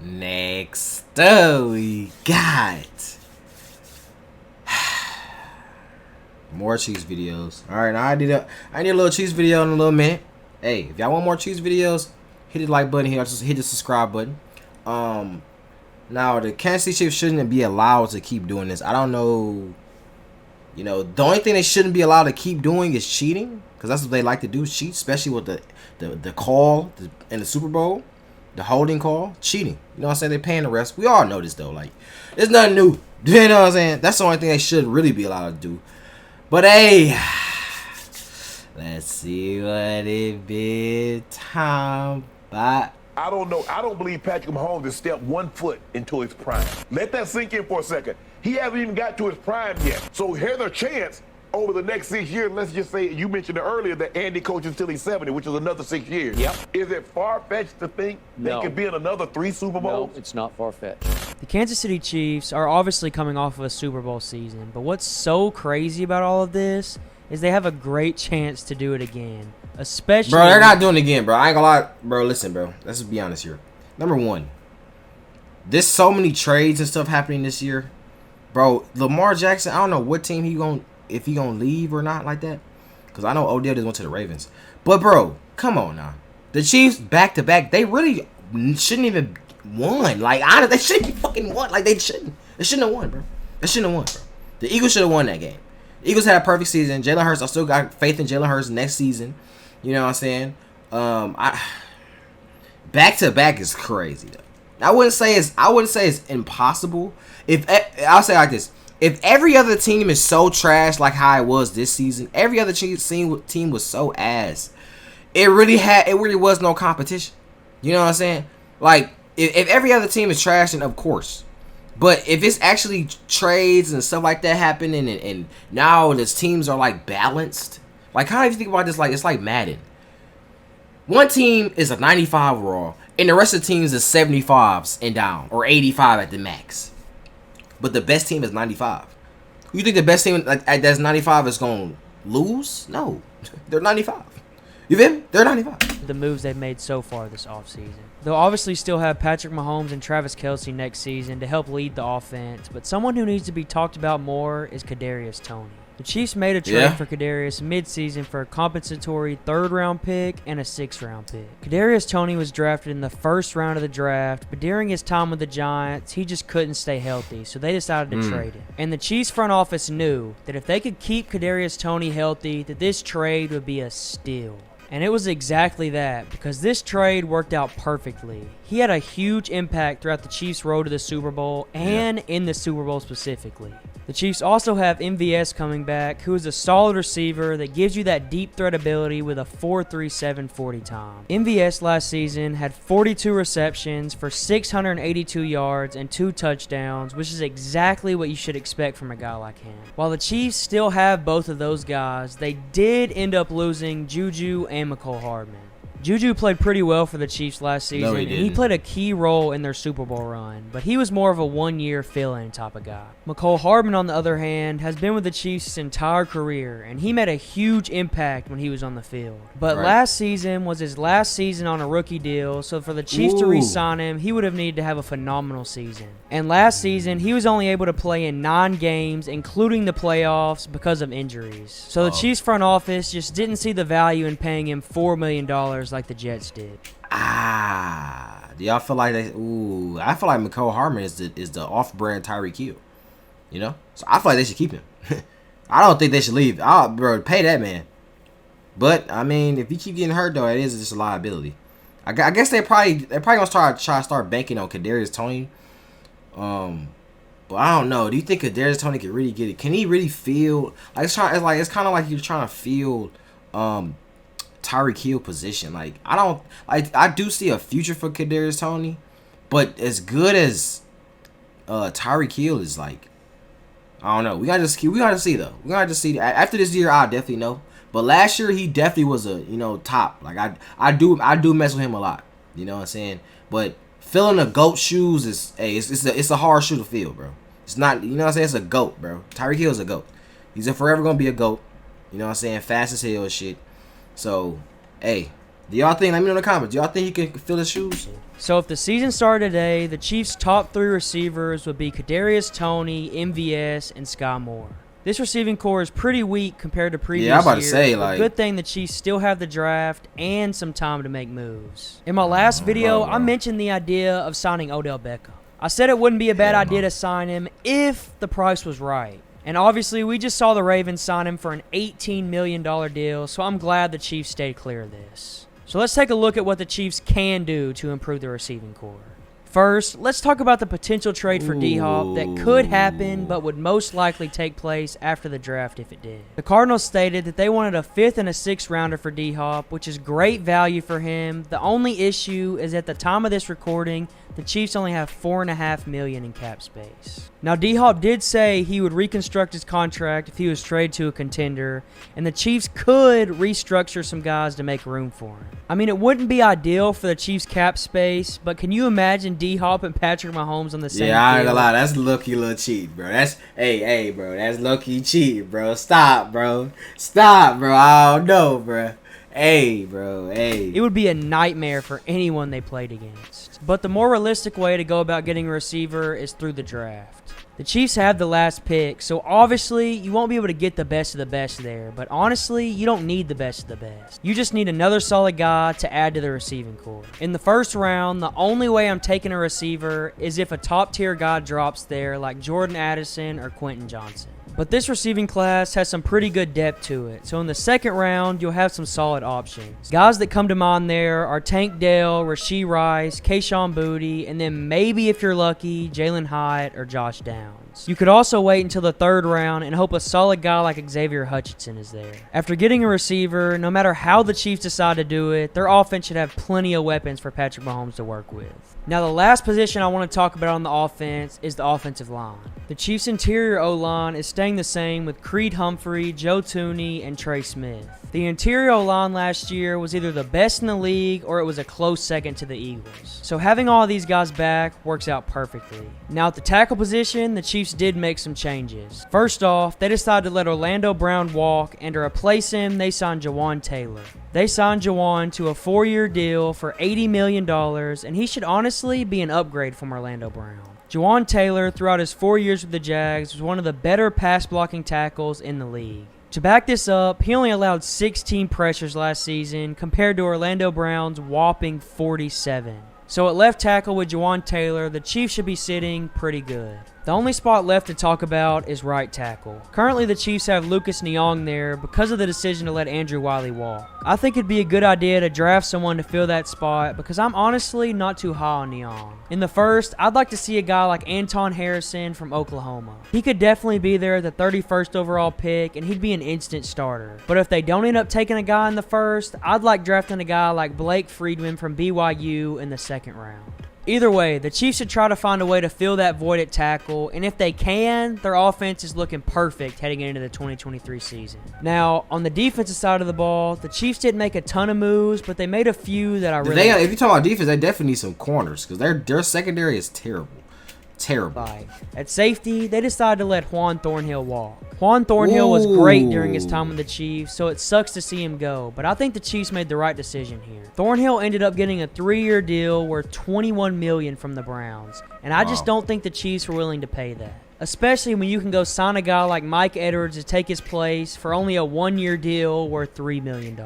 Next up, we got more Chiefs videos. All right, now I need a little Chiefs video in a little minute. Hey, if y'all want more Chiefs videos, hit the like button here. Just hit the subscribe button. Now the Kansas City Chiefs shouldn't be allowed to keep doing this. I don't know. You know, the only thing they shouldn't be allowed to keep doing is cheating, because that's what they like to do, cheat, especially with the call in the Super Bowl, the holding call, cheating. You know what I'm saying? They're paying the refs. We all know this though. Like, it's nothing new. You know what I'm saying? That's the only thing they should really be allowed to do. But hey, let's see what it be time by. I don't know. I don't believe Patrick Mahomes has stepped 1 foot into his prime. Let that sink in for a second. He hasn't even got to his prime yet. So here's a chance over the next 6 years. Let's just say, you mentioned earlier that Andy coaches until he's 70, which is another 6 years. Yep. Is it far-fetched to think they could be in another 3 Super Bowls? No, it's not far-fetched. The Kansas City Chiefs are obviously coming off of a Super Bowl season, but what's so crazy about all of this is they have a great chance to do it again. Especially, bro, they're not doing it again, bro. I ain't gonna lie, bro. Listen, bro. Let's just be honest here. Number one, there's so many trades and stuff happening this year, bro. Lamar Jackson, I don't know what team if he gonna leave or not like that, because I know Odell just went to the Ravens. But bro, come on now. The Chiefs back to back, they really shouldn't even won. Like, honestly, they shouldn't be fucking won. Like, they shouldn't. They shouldn't have won, bro. They shouldn't have won, bro. The Eagles should have won that game. The Eagles had a perfect season. Jalen Hurts, I still got faith in Jalen Hurts next season. You know what I'm saying? Back to back is crazy though. I wouldn't say it's impossible. I'll say it like this: if every other team is so trash like how it was this season, every other team was so ass. It really was no competition. You know what I'm saying? Like if every other team is trash, then of course. But if it's actually trades and stuff like that happening, and now the teams are like balanced. Like, how do you think about this? Like, it's like Madden. One team is a 95 overall, and the rest of the teams is 75s and down, or 85 at the max. But the best team is 95. You think the best team that's 95 is going to lose? No. They're 95. You feel me? They're 95. the moves they've made so far this offseason. They'll obviously still have Patrick Mahomes and Travis Kelce next season to help lead the offense, but someone who needs to be talked about more is Kadarius Toney. The Chiefs made a trade for Kadarius midseason for a compensatory 3rd-round pick and a 6th-round pick. Kadarius Toney was drafted in the 1st round of the draft, but during his time with the Giants, he just couldn't stay healthy, so they decided to trade him. And the Chiefs front office knew that if they could keep Kadarius Toney healthy, that this trade would be a steal. And it was exactly that, because this trade worked out perfectly. He had a huge impact throughout the Chiefs' road to the Super Bowl and in the Super Bowl specifically. The Chiefs also have MVS coming back, who is a solid receiver that gives you that deep threat ability with a 4.37 40 time. MVS last season had 42 receptions for 682 yards and 2 touchdowns, which is exactly what you should expect from a guy like him. While the Chiefs still have both of those guys, they did end up losing Juju and Mecole Hardman. Juju played pretty well for the Chiefs last season, and he played a key role in their Super Bowl run, but he was more of a one-year fill-in type of guy. Mecole Hardman, on the other hand, has been with the Chiefs his entire career, and he made a huge impact when he was on the field. But last season was his last season on a rookie deal, so for the Chiefs to re-sign him, he would have needed to have a phenomenal season. And last season, he was only able to play in 9 games, including the playoffs, because of injuries. So the Chiefs front office just didn't see the value in paying him $4 million like the Jets did. Do y'all feel like they? I feel like Mecole Hardman is the off-brand Tyreek Hill. You know, so I feel like they should keep him. I don't think they should leave. Bro, pay that man. But I mean, if you keep getting hurt though, it is just a liability. I guess they're probably gonna try to start banking on Kadarius Toney. But I don't know. Do you think Kadarius Toney can really get it? Can he really feel like it's kind of like you're trying to feel Tyreek Hill position? Like I do see a future for Kadarius Toney, but as good as Tyreek Hill is, like, I don't know. We gotta see though. We gotta just see. After this year, I'll definitely know. But last year he definitely was a top. Like I do mess with him a lot. You know what I'm saying? But filling the GOAT shoes is it's a hard shoe to fill, bro. It's not, you know what I'm saying? It's a GOAT, bro. Tyreek Hill is a GOAT. He's forever gonna be a GOAT. You know what I'm saying? Fast as hell and shit. So, hey, Do y'all think? Let me know in the comments. Do y'all think he can fill his shoes? So if the season started today, the Chiefs' top 3 receivers would be Kadarius Toney, MVS, and Sky Moore. This receiving core is pretty weak compared to previous I'm about to years, say, but like- good thing the Chiefs still have the draft and some time to make moves. In my last video, I mentioned the idea of signing Odell Beckham. I said it wouldn't be a bad idea to sign him if the price was right. And obviously, we just saw the Ravens sign him for an $18 million deal, so I'm glad the Chiefs stayed clear of this. So let's take a look at what the Chiefs can do to improve the receiving core. First, let's talk about the potential trade for D-Hop that could happen but would most likely take place after the draft if it did. The Cardinals stated that they wanted a 5th and a 6th rounder for D-Hop, which is great value for him. The only issue is at the time of this recording, the Chiefs only have $4.5 million in cap space. Now, D-Hop did say he would reconstruct his contract if he was traded to a contender, and the Chiefs could restructure some guys to make room for him. I mean, it wouldn't be ideal for the Chiefs' cap space, but can you imagine D-Hop and Patrick Mahomes on the same Yeah, I ain't field? gonna lie. That's low-key little cheat, bro. Hey, bro. That's low-key cheat, bro. Stop, bro. I don't know, bro. Hey, bro. Hey. It would be a nightmare for anyone they played against. But the more realistic way to go about getting a receiver is through the draft. The Chiefs have the last pick, so obviously you won't be able to get the best of the best there, but honestly, you don't need the best of the best. You just need another solid guy to add to the receiving core. In the first round, the only way I'm taking a receiver is if a top-tier guy drops there like Jordan Addison or Quentin Johnson. But this receiving class has some pretty good depth to it, so in the second round, you'll have some solid options. Guys that come to mind there are Tank Dell, Rashee Rice, Kayshon Boutte, and then maybe if you're lucky, Jalen Hyatt or Josh Downs. You could also wait until the third round and hope a solid guy like Xavier Hutchinson is there. After getting a receiver, no matter how the Chiefs decide to do it, their offense should have plenty of weapons for Patrick Mahomes to work with. Now, the last position I want to talk about on the offense is the offensive line. The Chiefs' interior O-line is staying the same with Creed Humphrey, Joe Thuney, and Trey Smith. The interior O-line last year was either the best in the league or it was a close second to the Eagles. So having all these guys back works out perfectly. Now, at the tackle position, the Chiefs did make some changes. First off, they decided to let Orlando Brown walk, and to replace him, they signed Jawaan Taylor. They signed Jawaan to a 4-year deal for $80 million, and he should honestly be an upgrade from Orlando Brown. Jawaan Taylor, throughout his 4 years with the Jags, was one of the better pass-blocking tackles in the league. To back this up, he only allowed 16 pressures last season compared to Orlando Brown's whopping 47. So at left tackle with Jawaan Taylor, the Chiefs should be sitting pretty good. The only spot left to talk about is right tackle. Currently, the Chiefs have Lucas Niang there because of the decision to let Andrew Wiley walk. I think it'd be a good idea to draft someone to fill that spot because I'm honestly not too high on Niang. In the first, I'd like to see a guy like Anton Harrison from Oklahoma. He could definitely be there at the 31st overall pick, and he'd be an instant starter. But if they don't end up taking a guy in the first, I'd like drafting a guy like Blake Friedman from BYU in the second round. Either way, the Chiefs should try to find a way to fill that void at tackle, and if they can, their offense is looking perfect heading into the 2023 season. Now, on the defensive side of the ball, the Chiefs didn't make a ton of moves, but they made a few that I really If you talk about defense, they definitely need some corners because their secondary is terrible. like. At safety, they decided to let Juan Thornhill walk. Juan Thornhill was great during his time with the Chiefs, so it sucks to see him go, but I think the Chiefs made the right decision here. Thornhill ended up getting a 3-year deal worth $21 million from the Browns, and I just don't think the Chiefs were willing to pay that. Especially when you can go sign a guy like Mike Edwards to take his place for only a 1-year deal worth $3 million.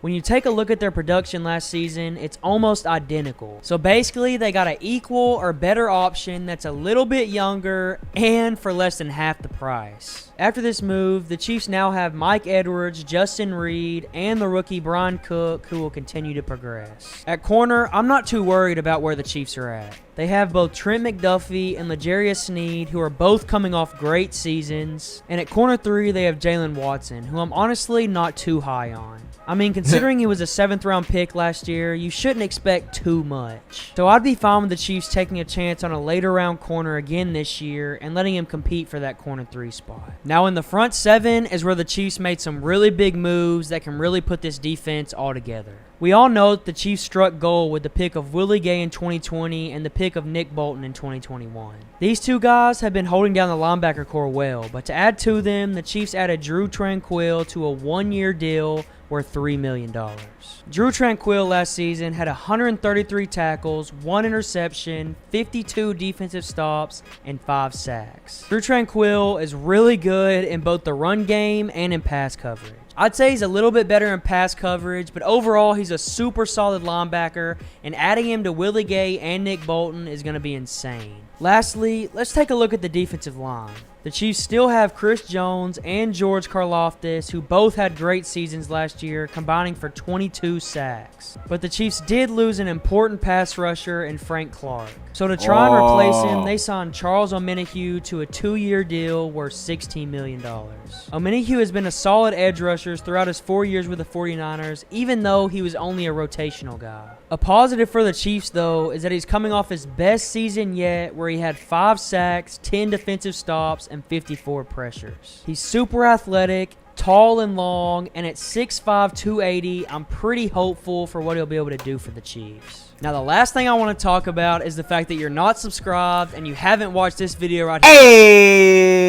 When you take a look at their production last season, it's almost identical. So basically, they got an equal or better option that's a little bit younger and for less than half the price. After this move, the Chiefs now have Mike Edwards, Justin Reed, and the rookie Brian Cook, who will continue to progress. At corner, I'm not too worried about where the Chiefs are at. They have both Trent McDuffie and L'Jarius Sneed, who are both coming off great seasons. And at corner 3, they have Jalen Watson, who I'm honestly not too high on. I mean, considering he was a 7th-round pick last year, you shouldn't expect too much. So I'd be fine with the Chiefs taking a chance on a later-round corner again this year and letting him compete for that corner 3 spot. Now, in the front 7 is where the Chiefs made some really big moves that can really put this defense all together. We all know that the Chiefs struck gold with the pick of Willie Gay in 2020 and the pick of Nick Bolton in 2021. These two guys have been holding down the linebacker core well, but to add to them, the Chiefs added Drew Tranquill to a one-year deal worth $3 million. Drew Tranquill last season had 133 tackles, 1 interception, 52 defensive stops, and 5 sacks. Drew Tranquill is really good in both the run game and in pass coverage. I'd say he's a little bit better in pass coverage, but overall he's a super solid linebacker, and adding him to Willie Gay and Nick Bolton is going to be insane. Lastly, let's take a look at the defensive line. The Chiefs still have Chris Jones and George Karlaftis, who both had great seasons last year, combining for 22 sacks. But the Chiefs did lose an important pass rusher in Frank Clark. So to try and replace him, they signed Charles Omenihu to a 2-year deal worth $16 million. Omenihu has been a solid edge rusher throughout his 4 years with the 49ers, even though he was only a rotational guy. A positive for the Chiefs, though, is that he's coming off his best season yet, where he had 5 sacks, 10 defensive stops, and 54 pressures. He's super athletic, tall and long, and at 6'5", 280, I'm pretty hopeful for what he'll be able to do for the Chiefs. Now, the last thing I want to talk about is the fact that you're not subscribed and you haven't watched this video right here. Hey!